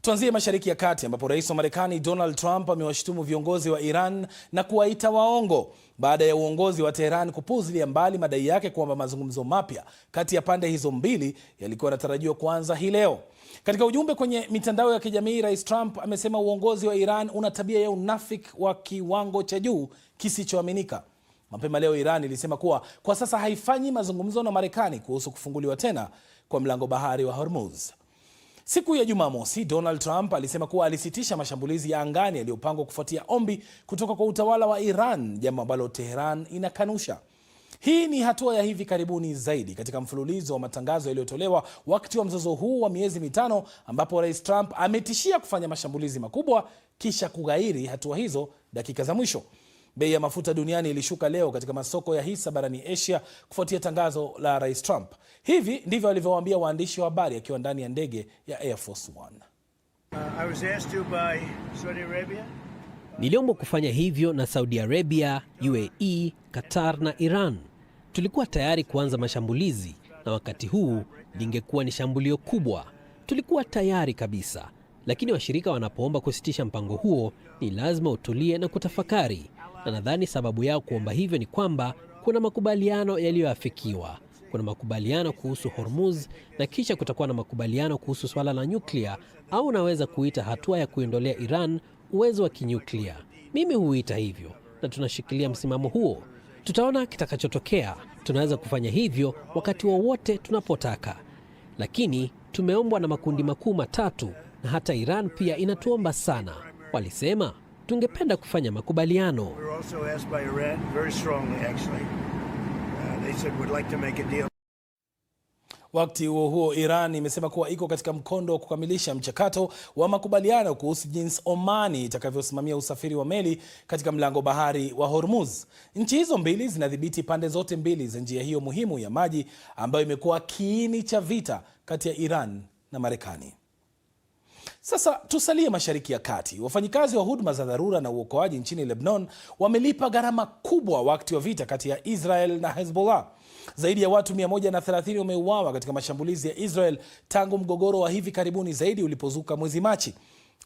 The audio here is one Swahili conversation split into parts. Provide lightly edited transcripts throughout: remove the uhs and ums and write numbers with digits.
Tuanzie Mashariki ya Kati ambapo Rais wa Marekani Donald Trump amewashutumu viongozi wa Iran na kuwaita waongo baada ya uongozi wa Tehran kupuuzilia mbali madai yake kwamba mazungumzo mapya kati ya pande hizo mbili yalikuwa yanatarajiwa kuanza hii leo. Katika ujumbe kwenye mitandao ya kijamii, Rais Trump amesema uongozi wa Iran una tabia ya unafiki wa kiwango cha juu kisichoaminika. Mapema leo Iran ilisema kuwa kwa sasa haifanyi mazungumzo na Marekani kuhusu kufunguliwa tena kwa mlango bahari wa Hormuz. Siku ya Jumamosi, Donald Trump alisema kuwa alisitisha mashambulizi ya angani yaliyopangwa kufuatia ombi kutoka kwa utawala wa Iran, jambo ambalo Tehran inakanusha. Hii ni hatua ya hivi karibuni zaidi katika mfululizo wa matangazo yaliyotolewa wakati wa mzozo huu wa miezi mitano, ambapo Rais Trump ametishia kufanya mashambulizi makubwa kisha kughairi hatua hizo dakika za mwisho. Bei ya mafuta duniani ilishuka leo katika masoko ya hisa barani Asia kufuatia tangazo la Rais Trump. Hivi ndivyo alivyowaambia waandishi wa habari akiwa ndani ya ndege ya Air Force One. Niliombwa kufanya hivyo na Saudi Arabia, UAE, Qatar na Iran. Tulikuwa tayari kuanza mashambulizi na wakati huu lingekuwa ni shambulio kubwa. Tulikuwa tayari kabisa. Lakini washirika wanapoomba kusitisha mpango huo, ni lazima utulie na kutafakari. Na nadhani sababu yao kuomba hivyo ni kwamba kuna makubaliano yaliyoafikiwa. Kuna makubaliano kuhusu Hormuz na kisha kutakuwa na makubaliano kuhusu swala la nyuklia, au unaweza kuita hatua ya kuiondolea Iran uwezo wa kinyuklia. Mimi huita hivyo na tunashikilia msimamo huo. Tutaona kitakachotokea. Tunaweza kufanya hivyo wakati wowote tunapotaka. Lakini tumeombwa na makundi makuu matatu na hata Iran pia inatuomba sana. Walisema tungependa kufanya makubaliano. Wakati huo huo, Iran imesema kuwa iko katika mkondo wa kukamilisha mchakato wa makubaliano kuhusu jinsi Omani itakavyosimamia usafiri wa meli katika mlango bahari wa Hormuz. Nchi hizo mbili zinadhibiti pande zote mbili za njia hiyo muhimu ya maji ambayo imekuwa kiini cha vita kati ya Iran na Marekani. Sasa tusalie Mashariki ya Kati. Wafanyikazi wa huduma za dharura na uokoaji nchini Lebanon wamelipa gharama kubwa wakati wa vita kati ya Israel na Hezbollah. Zaidi ya watu 130 wameuawa katika mashambulizi ya Israel tangu mgogoro wa hivi karibuni zaidi ulipozuka mwezi Machi,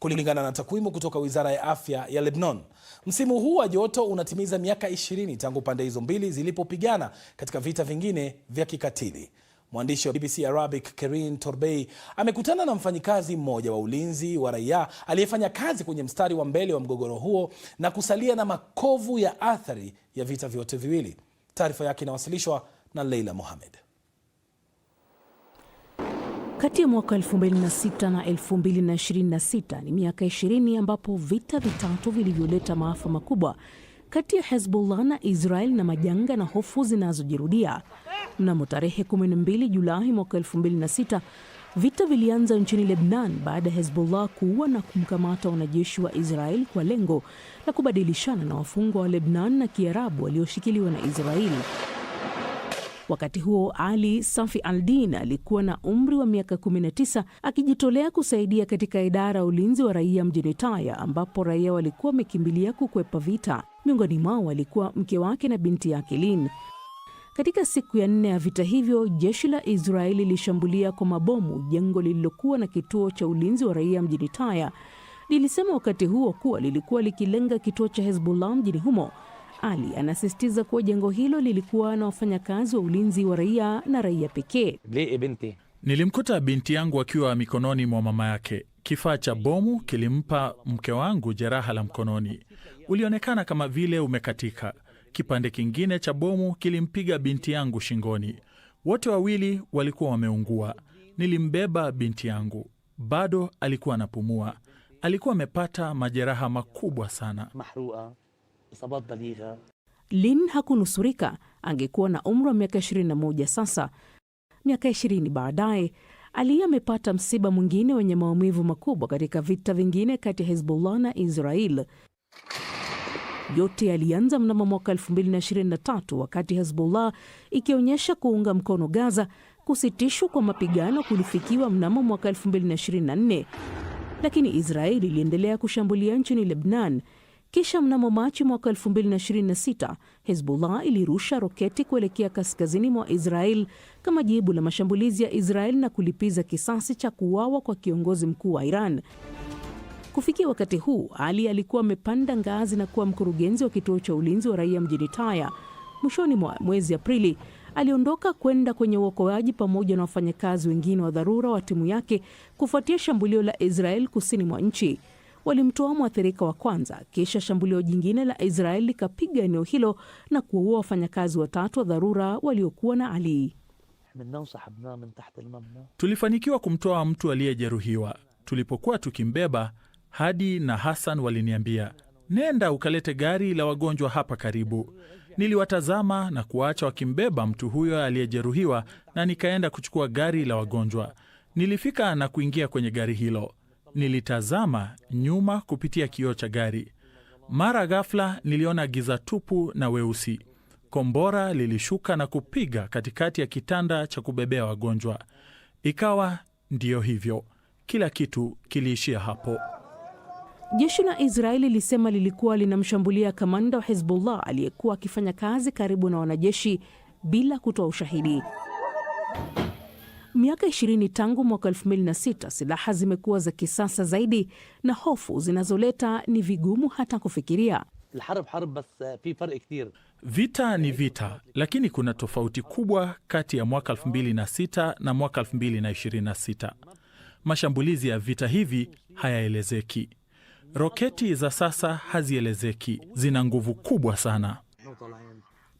kulingana na takwimu kutoka Wizara ya Afya ya Lebanon. Msimu huu wa joto unatimiza miaka 20 tangu pande hizo mbili zilipopigana katika vita vingine vya kikatili. Mwandishi wa BBC Arabic Kerin Torbey amekutana na mfanyikazi mmoja wa ulinzi wa raia aliyefanya kazi kwenye mstari wa mbele wa mgogoro huo na kusalia na makovu ya athari ya vita vyote viwili. Taarifa yake inawasilishwa na Leila Mohamed. Kati ya mwaka 2006 na 2026 ni miaka 20 ambapo vita vitatu vilivyoleta maafa makubwa kati ya Hezbollah na Israel na majanga na hofu zinazojirudia. Mnamo tarehe 12 Julai mwaka 2006, vita vilianza nchini Lebanon baada ya Hezbollah kuua na kumkamata wanajeshi wa Israel kwa lengo la kubadilishana na wafungwa wa Lebanon na Kiarabu walioshikiliwa na Israeli. Wakati huo Ali Safi al-Din alikuwa na umri wa miaka 19 akijitolea kusaidia katika idara ya ulinzi wa raia mjini Taya, ambapo raia walikuwa wamekimbilia kukwepa vita. Miongoni mwao walikuwa mke wake na binti yake Lynn. Katika siku ya 4 ya vita hivyo, jeshi la Israeli lilishambulia kwa mabomu jengo lililokuwa na kituo cha ulinzi wa raia mjini Taya. Lilisema wakati huo kuwa lilikuwa likilenga kituo cha Hezbollah mjini humo. Ali anasisitiza kuwa jengo hilo lilikuwa na wafanyakazi wa ulinzi wa raia na raia pekee. Nilimkuta binti yangu akiwa mikononi mwa mama yake. Kifaa cha bomu kilimpa mke wangu jeraha la mkononi. Ulionekana kama vile umekatika. Kipande kingine cha bomu kilimpiga binti yangu shingoni. Wote wawili walikuwa wameungua. Nilimbeba binti yangu. Bado alikuwa anapumua. Alikuwa amepata majeraha makubwa sana. Lynn hakunusurika. Angekuwa na umri wa miaka 21 sasa. Miaka 20 baadaye, Ali amepata msiba mwingine wenye maumivu makubwa katika vita vingine kati ya Hezbollah na Israel. Yote yalianza mnamo mwaka 2023 wakati Hezbollah ikionyesha kuunga mkono Gaza. Kusitishwa kwa mapigano kulifikiwa mnamo mwaka 2024. Lakini Israeli iliendelea kushambulia nchini Lebanon. Kisha mnamo Machi mwaka 2026, Hezbollah ilirusha roketi kuelekea kaskazini mwa Israel kama jibu la mashambulizi ya Israel na kulipiza kisasi cha kuuawa kwa kiongozi mkuu wa Iran. Kufikia wakati huu, Ali alikuwa amepanda ngazi na kuwa mkurugenzi wa kituo cha ulinzi wa raia mjini Taya. Mwishoni mwa mwezi Aprili, aliondoka kwenda kwenye uokoaji pamoja na wafanyakazi wengine wa dharura wa timu yake kufuatia shambulio la Israel kusini mwa nchi. Walimtoa mwathirika wa kwanza, kisha shambulio jingine la Israel likapiga eneo hilo na kuwaua wafanyakazi watatu wa dharura waliokuwa na Ali. Tulifanikiwa kumtoa mtu aliyejeruhiwa. Tulipokuwa tukimbeba, Hadi na Hassan waliniambia, nenda ukalete gari la wagonjwa hapa karibu. Niliwatazama na kuacha wakimbeba mtu huyo aliyejeruhiwa na nikaenda kuchukua gari la wagonjwa. Nilifika na kuingia kwenye gari hilo. Nilitazama nyuma kupitia kioo cha gari. Mara ghafla niliona giza tupu na weusi. Kombora lilishuka na kupiga katikati ya kitanda cha kubebea wagonjwa. Ikawa ndiyo hivyo. Kila kitu kiliishia hapo. Jeshi la Israeli lilisema lilikuwa linamshambulia kamanda wa Hezbollah aliyekuwa akifanya kazi karibu na wanajeshi bila kutoa ushahidi. Miaka 20 tangu mwaka 2006, silaha zimekuwa za kisasa zaidi na hofu zinazoleta ni vigumu hata kufikiria. Vita ni vita, lakini kuna tofauti kubwa kati ya mwaka 2006 na mwaka 2026. Mashambulizi ya vita hivi hayaelezeki. Roketi za sasa hazielezeki, zina nguvu kubwa sana.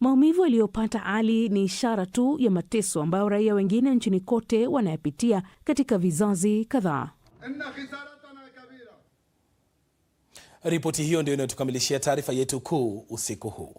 Maumivu aliyopata Ali ni ishara tu ya mateso ambayo raia wengine nchini kote wanayapitia katika vizazi kadhaa. Ripoti hiyo ndio inayotukamilishia taarifa yetu kuu usiku huu.